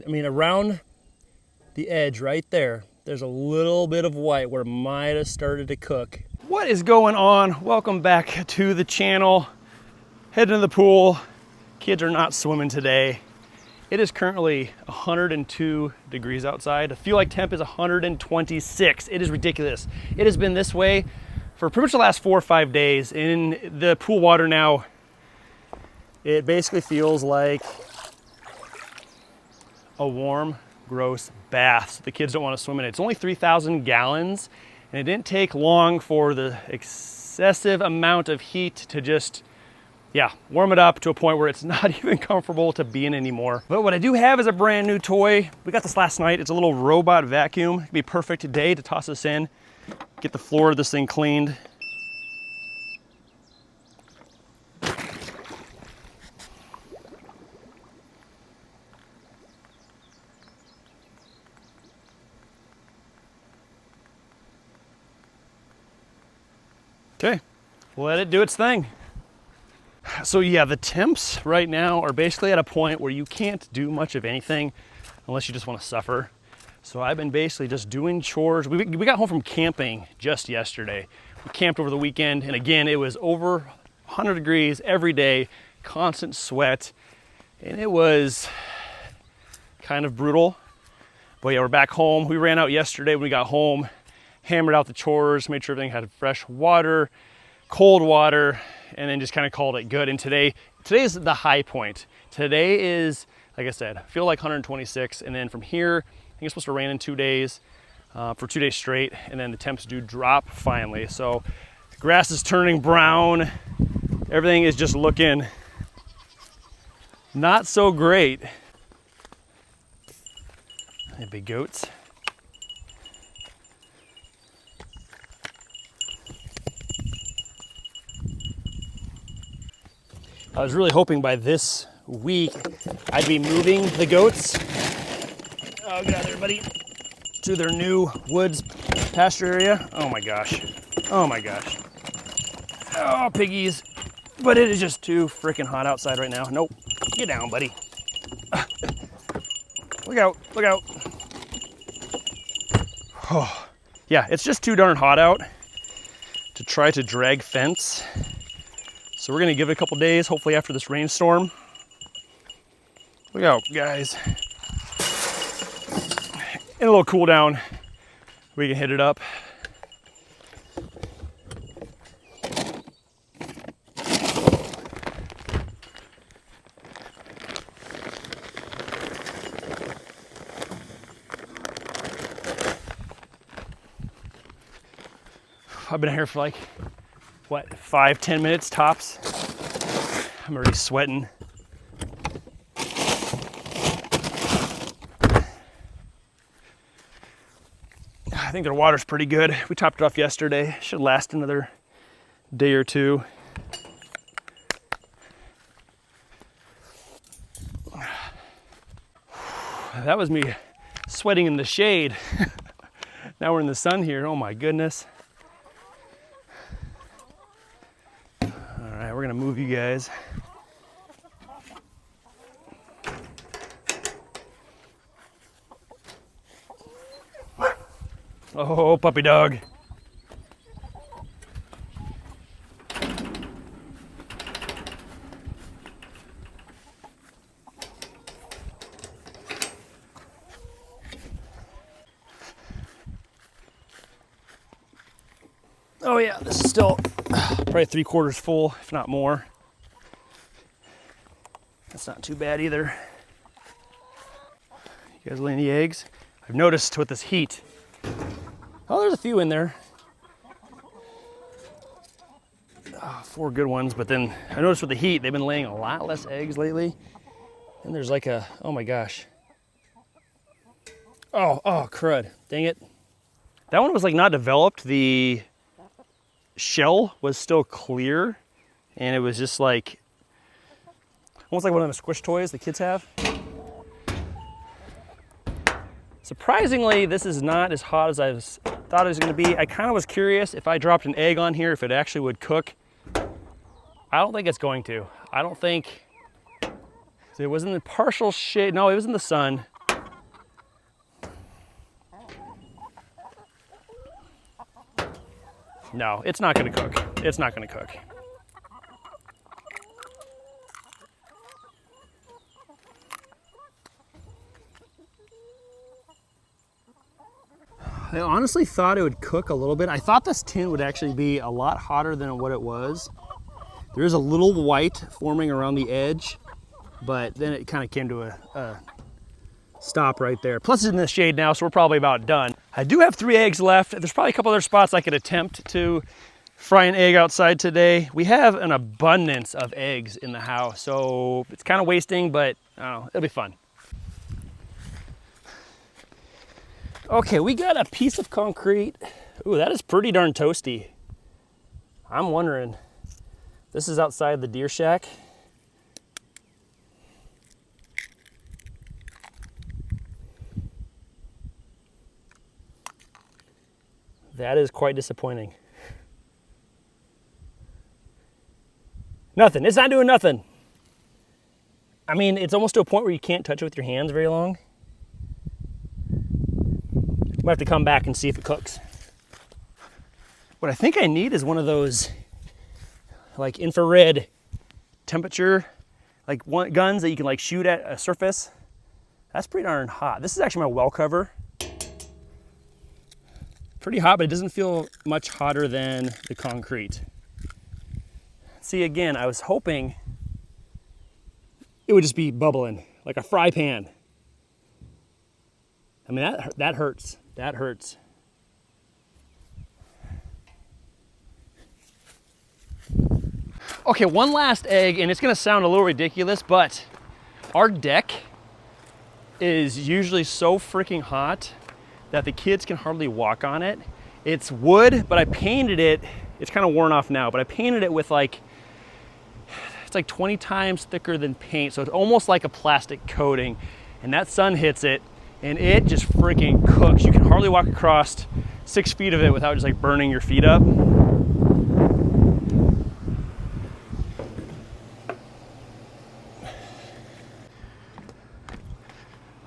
mean, around the edge right there, there's a little bit of white where it might have started to cook. What is going on? Welcome back to the channel. Heading to the pool. Kids are not swimming today. It is currently 102 degrees outside. The feel like temp is 126. It is ridiculous. It has been this way for pretty much the last 4 or 5 days. In the pool water now, it basically feels like a warm, gross bath. So the kids don't want to swim in it. It's only 3,000 gallons, and it didn't take long for the excessive amount of heat to just, warm it up to a point where it's not even comfortable to be in anymore. But what I do have is a brand new toy. We got this last night. It's a little robot vacuum. It'd be a perfect day to toss this in, get the floor of this thing cleaned. Okay, let it do its thing. So yeah, the temps right now are basically at a point where you can't do much of anything unless you just want to suffer. So I've been basically just doing chores. We got home from camping just yesterday. We camped over the weekend, and again, it was over 100 degrees every day, constant sweat, and it was kind of brutal. But yeah, we're back home. We ran out yesterday when we got home, hammered out the chores, made sure everything had fresh water, cold water, and then just kind of called it good. And today is the high point. Today is, like I said, feel like 126, and then from here, I think it's supposed to rain in 2 days, for 2 days straight, and then the temps do drop finally. So the grass is turning brown. Everything is just looking not so great. Hey, big goats. I was really hoping by this week I'd be moving the goats, oh get out there buddy, to their new woods pasture area. Oh my gosh, oh piggies, but it is just too freaking hot outside right now. Nope, get down buddy. Look out. Oh, yeah, it's just too darn hot out to try to drag fence. So we're gonna give it a couple days, hopefully after this rainstorm. Look out, guys. In a little cool down, we can hit it up. I've been here for like, what, 5-10 minutes tops. I'm already sweating. I think their water's pretty good. We topped it off yesterday. Should last another day or two. That was me sweating in the shade. Now we're in the sun here. Oh my goodness. We're gonna move you guys. Oh, puppy dog. Oh yeah, this is still probably 3/4 full, if not more. That's not too bad either. You guys lay any eggs? I've noticed with this heat, oh, there's a few in there. 4 good ones, but then I noticed with the heat, they've been laying a lot less eggs lately. And there's like a, oh my gosh. Oh, crud, dang it. That one was like not developed. The shell was still clear, and it was just like almost like one of them squish toys the kids have. Surprisingly, this is not as hot as I thought it was going to be. I kind of was curious if I dropped an egg on here if it actually would cook. I don't think it's going to. I don't think it was in the partial shade. No, it was in the sun. No, it's not gonna cook. It's not gonna cook. I honestly thought it would cook a little bit. I thought this tin would actually be a lot hotter than what it was. There is a little white forming around the edge, but then it kind of came to a stop right there. Plus it's in the shade now, so we're probably about done. I do have 3 eggs left. There's probably a couple other spots I could attempt to fry an egg outside today. We have an abundance of eggs in the house, so it's kind of wasting, but I don't know, it'll be fun. Okay, we got a piece of concrete. Ooh, that is pretty darn toasty. I'm wondering, this is outside the deer shack. That is quite disappointing. Nothing, it's not doing nothing. I mean, it's almost to a point where you can't touch it with your hands very long. We'll have to come back and see if it cooks. What I think I need is one of those like infrared temperature, like guns that you can like shoot at a surface. That's pretty darn hot. This is actually my well cover. Pretty hot, but it doesn't feel much hotter than the concrete. See, again, I was hoping it would just be bubbling like a fry pan. I mean, that hurts. That hurts. Okay, one last egg, and it's gonna sound a little ridiculous, but our deck is usually so freaking hot that the kids can hardly walk on it. It's wood, but I painted it, it's kind of worn off now, but I painted it with like, it's like 20 times thicker than paint, so it's almost like a plastic coating, and that sun hits it, and it just freaking cooks. You can hardly walk across 6 feet of it without just like burning your feet up.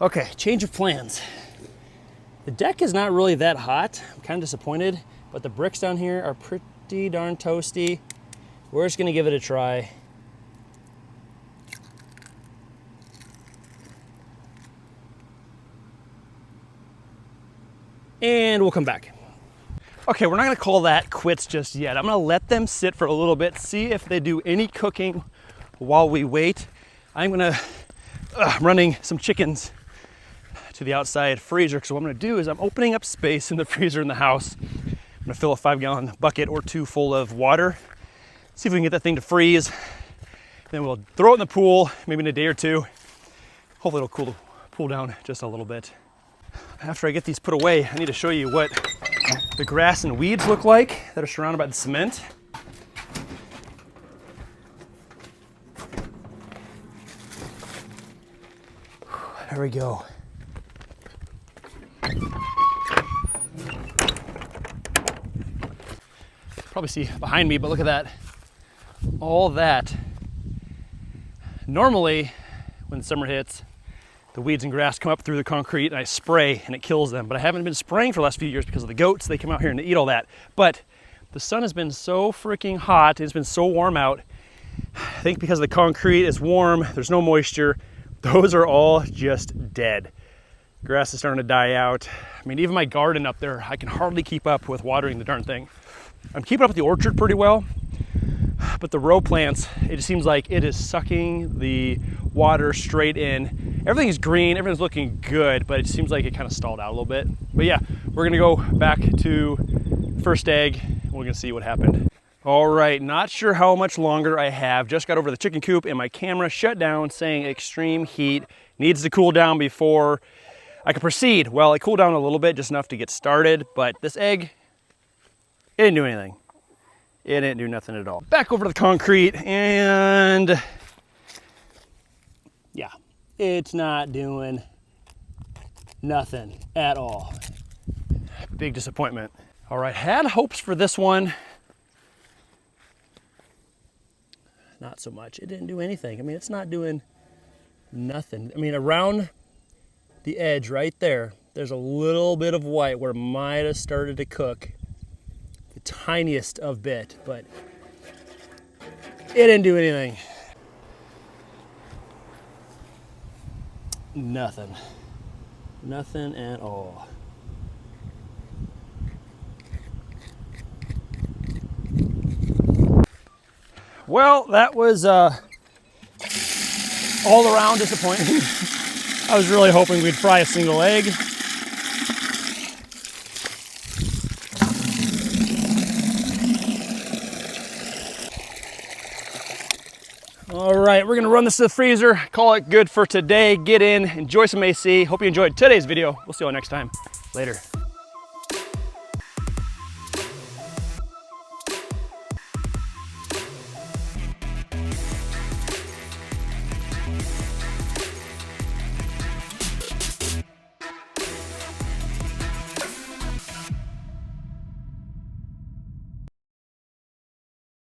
Okay, change of plans. The deck is not really that hot. I'm kind of disappointed, but the bricks down here are pretty darn toasty. We're just gonna give it a try. And we'll come back. Okay, we're not gonna call that quits just yet. I'm gonna let them sit for a little bit, see if they do any cooking while we wait. I'm running some chickens to the outside freezer, because what I'm gonna do is I'm opening up space in the freezer in the house. I'm gonna fill a 5-gallon bucket or 2 full of water, see if we can get that thing to freeze. Then we'll throw it in the pool, maybe in a day or two. Hopefully it'll cool down just a little bit. After I get these put away, I need to show you what the grass and weeds look like that are surrounded by the cement. There we go. Probably see behind me, but look at that. All that. Normally, when summer hits, the weeds and grass come up through the concrete and I spray and it kills them. But I haven't been spraying for the last few years because of the goats. They come out here and they eat all that. But the sun has been so freaking hot. It's been so warm out. I think because the concrete is warm, there's no moisture. Those are all just dead. Grass is starting to die out. I mean, even my garden up there, I can hardly keep up with watering the darn thing. I'm keeping up with the orchard pretty well, but the row plants, it just seems like it is sucking the water straight in. Everything is green, everything's looking good, but it seems like it kind of stalled out a little bit. But yeah, we're gonna go back to the first egg, and we're gonna see what happened. All right, not sure how much longer I have. Just got over the chicken coop and my camera shut down saying extreme heat, needs to cool down before I can proceed. Well, it cooled down a little bit, just enough to get started, but this egg, it didn't do anything. It didn't do nothing at all. Back over to the concrete, and yeah, it's not doing nothing at all. Big disappointment. All right, had hopes for this one. Not so much. It didn't do anything. I mean, it's not doing nothing. I mean, around the edge right there, there's a little bit of white where it might have started to cook. tiniest of bit, but it didn't do anything. Nothing. Nothing at all. Well, that was all around disappointing. I was really hoping we'd fry a single egg. All right, we're gonna run this to the freezer, call it good for today. Get in, enjoy some AC. Hope you enjoyed today's video. We'll see you all next time. Later.